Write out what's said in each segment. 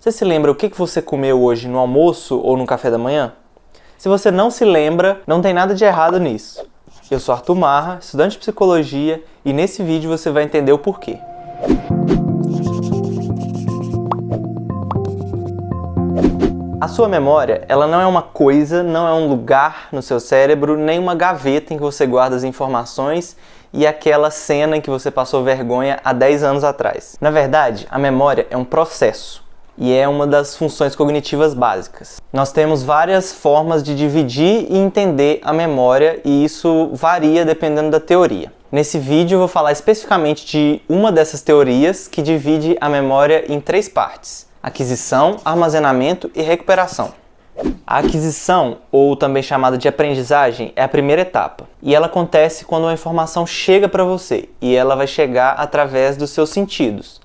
Você se lembra o que você comeu hoje no almoço ou no café da manhã? Se você não se lembra, não tem nada de errado nisso. Eu sou Arthur Marra, estudante de psicologia, e nesse vídeo você vai entender o porquê. A sua memória, ela não é uma coisa, não é um lugar no seu cérebro, nem uma gaveta em que você guarda as informações e aquela cena em que você passou vergonha há 10 anos atrás. Na verdade, a memória é um processo e é uma das funções cognitivas básicas. Nós temos várias formas de dividir e entender a memória e isso varia dependendo da teoria. Nesse vídeo eu vou falar especificamente de uma dessas teorias que divide a memória em 3 partes: aquisição, armazenamento e recuperação. A aquisição, ou também chamada de aprendizagem, é a primeira etapa. E ela acontece quando uma informação chega para você, e ela vai chegar através dos seus sentidos.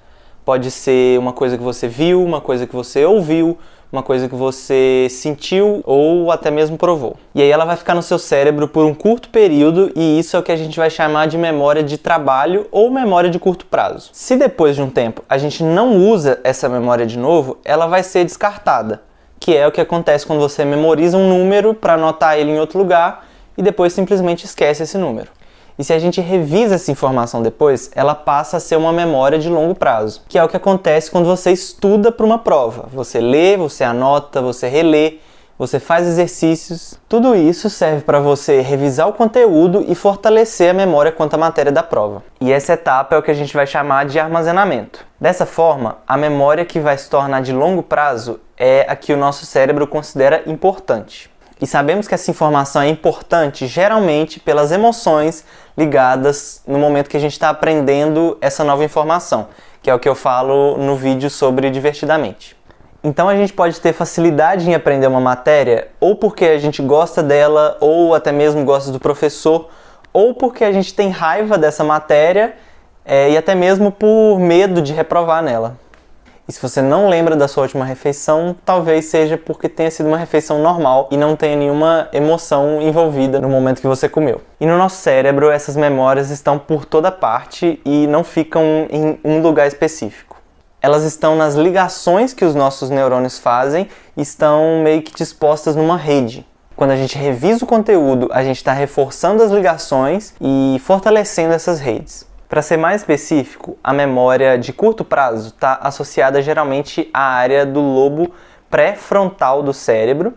Pode ser uma coisa que você viu, uma coisa que você ouviu, uma coisa que você sentiu ou até mesmo provou. E aí ela vai ficar no seu cérebro por um curto período e isso é o que a gente vai chamar de memória de trabalho ou memória de curto prazo. Se depois de um tempo a gente não usa essa memória de novo, ela vai ser descartada, que é o que acontece quando você memoriza um número para anotar ele em outro lugar e depois simplesmente esquece esse número. E se a gente revisa essa informação depois, ela passa a ser uma memória de longo prazo, que é o que acontece quando você estuda para uma prova. Você lê, você anota, você relê, você faz exercícios. Tudo isso serve para você revisar o conteúdo e fortalecer a memória quanto à matéria da prova. E essa etapa é o que a gente vai chamar de armazenamento. Dessa forma, a memória que vai se tornar de longo prazo é a que o nosso cérebro considera importante. E sabemos que essa informação é importante geralmente pelas emoções ligadas no momento que a gente está aprendendo essa nova informação, que é o que eu falo no vídeo sobre Divertidamente. Então a gente pode ter facilidade em aprender uma matéria ou porque a gente gosta dela, ou até mesmo gosta do professor, ou porque a gente tem raiva dessa matéria e até mesmo por medo de reprovar nela. E se você não lembra da sua última refeição, talvez seja porque tenha sido uma refeição normal e não tenha nenhuma emoção envolvida no momento que você comeu. E no nosso cérebro, essas memórias estão por toda parte e não ficam em um lugar específico. Elas estão nas ligações que os nossos neurônios fazem e estão meio que dispostas numa rede. Quando a gente revisa o conteúdo, a gente está reforçando as ligações e fortalecendo essas redes. Para ser mais específico, a memória de curto prazo está associada geralmente à área do lobo pré-frontal do cérebro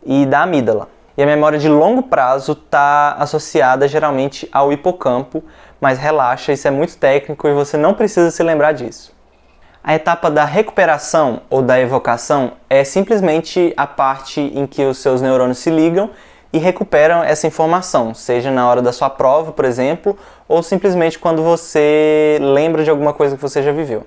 e da amígdala. E a memória de longo prazo está associada geralmente ao hipocampo, mas relaxa, isso é muito técnico e você não precisa se lembrar disso. A etapa da recuperação ou da evocação é simplesmente a parte em que os seus neurônios se ligam e recuperam essa informação, seja na hora da sua prova, por exemplo, ou simplesmente quando você lembra de alguma coisa que você já viveu.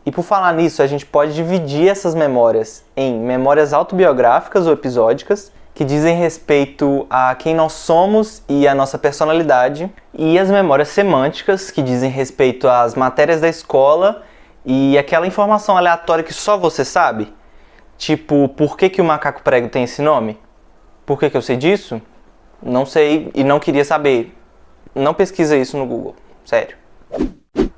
E por falar nisso, a gente pode dividir essas memórias em memórias autobiográficas ou episódicas, que dizem respeito a quem nós somos e a nossa personalidade, e as memórias semânticas, que dizem respeito às matérias da escola e aquela informação aleatória que só você sabe, tipo, por que o macaco prego tem esse nome? Por que eu sei disso? Não sei e não queria saber. Não pesquisa isso no Google, sério.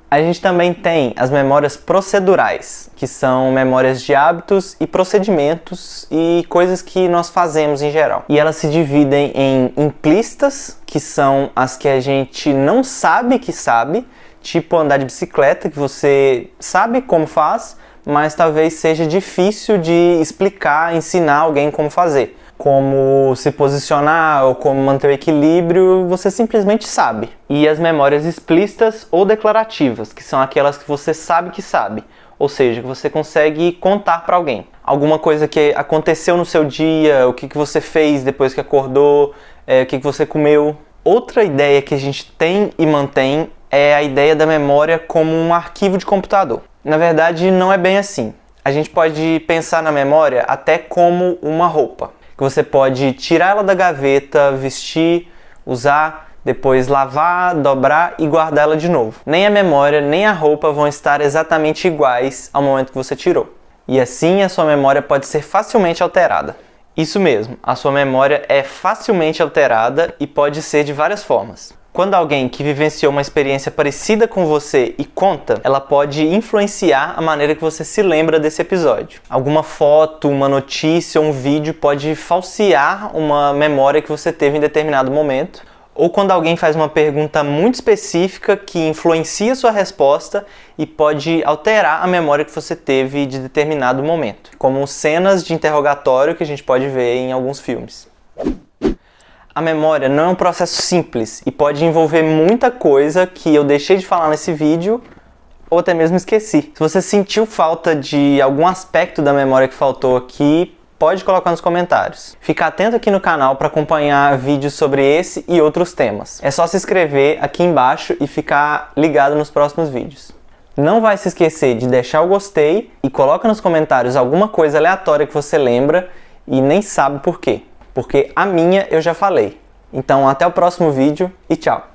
A gente também tem as memórias procedurais, que são memórias de hábitos e procedimentos e coisas que nós fazemos em geral. E elas se dividem em implícitas, que são as que a gente não sabe que sabe, tipo andar de bicicleta, que você sabe como faz, mas talvez seja difícil de explicar, ensinar alguém como fazer. Como se posicionar ou como manter o equilíbrio, você simplesmente sabe. E as memórias explícitas ou declarativas, que são aquelas que você sabe que sabe, ou seja, que você consegue contar para alguém. Alguma coisa que aconteceu no seu dia, o que você fez depois que acordou, o que você comeu. Outra ideia que a gente tem e mantém é a ideia da memória como um arquivo de computador. Na verdade, não é bem assim. A gente pode pensar na memória até como uma roupa, que você pode tirar ela da gaveta, vestir, usar, depois lavar, dobrar e guardar ela de novo. Nem a memória, nem a roupa vão estar exatamente iguais ao momento que você tirou. E assim a sua memória pode ser facilmente alterada. Isso mesmo, a sua memória é facilmente alterada e pode ser de várias formas. Quando alguém que vivenciou uma experiência parecida com você e conta, ela pode influenciar a maneira que você se lembra desse episódio. Alguma foto, uma notícia ou um vídeo pode falsear uma memória que você teve em determinado momento. Ou quando alguém faz uma pergunta muito específica que influencia sua resposta e pode alterar a memória que você teve de determinado momento, como cenas de interrogatório que a gente pode ver em alguns filmes. A memória não é um processo simples e pode envolver muita coisa que eu deixei de falar nesse vídeo ou até mesmo esqueci. Se você sentiu falta de algum aspecto da memória que faltou aqui, pode colocar nos comentários. Fica atento aqui no canal para acompanhar vídeos sobre esse e outros temas. É só se inscrever aqui embaixo e ficar ligado nos próximos vídeos. Não vai se esquecer de deixar o gostei e coloca nos comentários alguma coisa aleatória que você lembra e nem sabe por quê. Porque a minha eu já falei. Então até o próximo vídeo e tchau!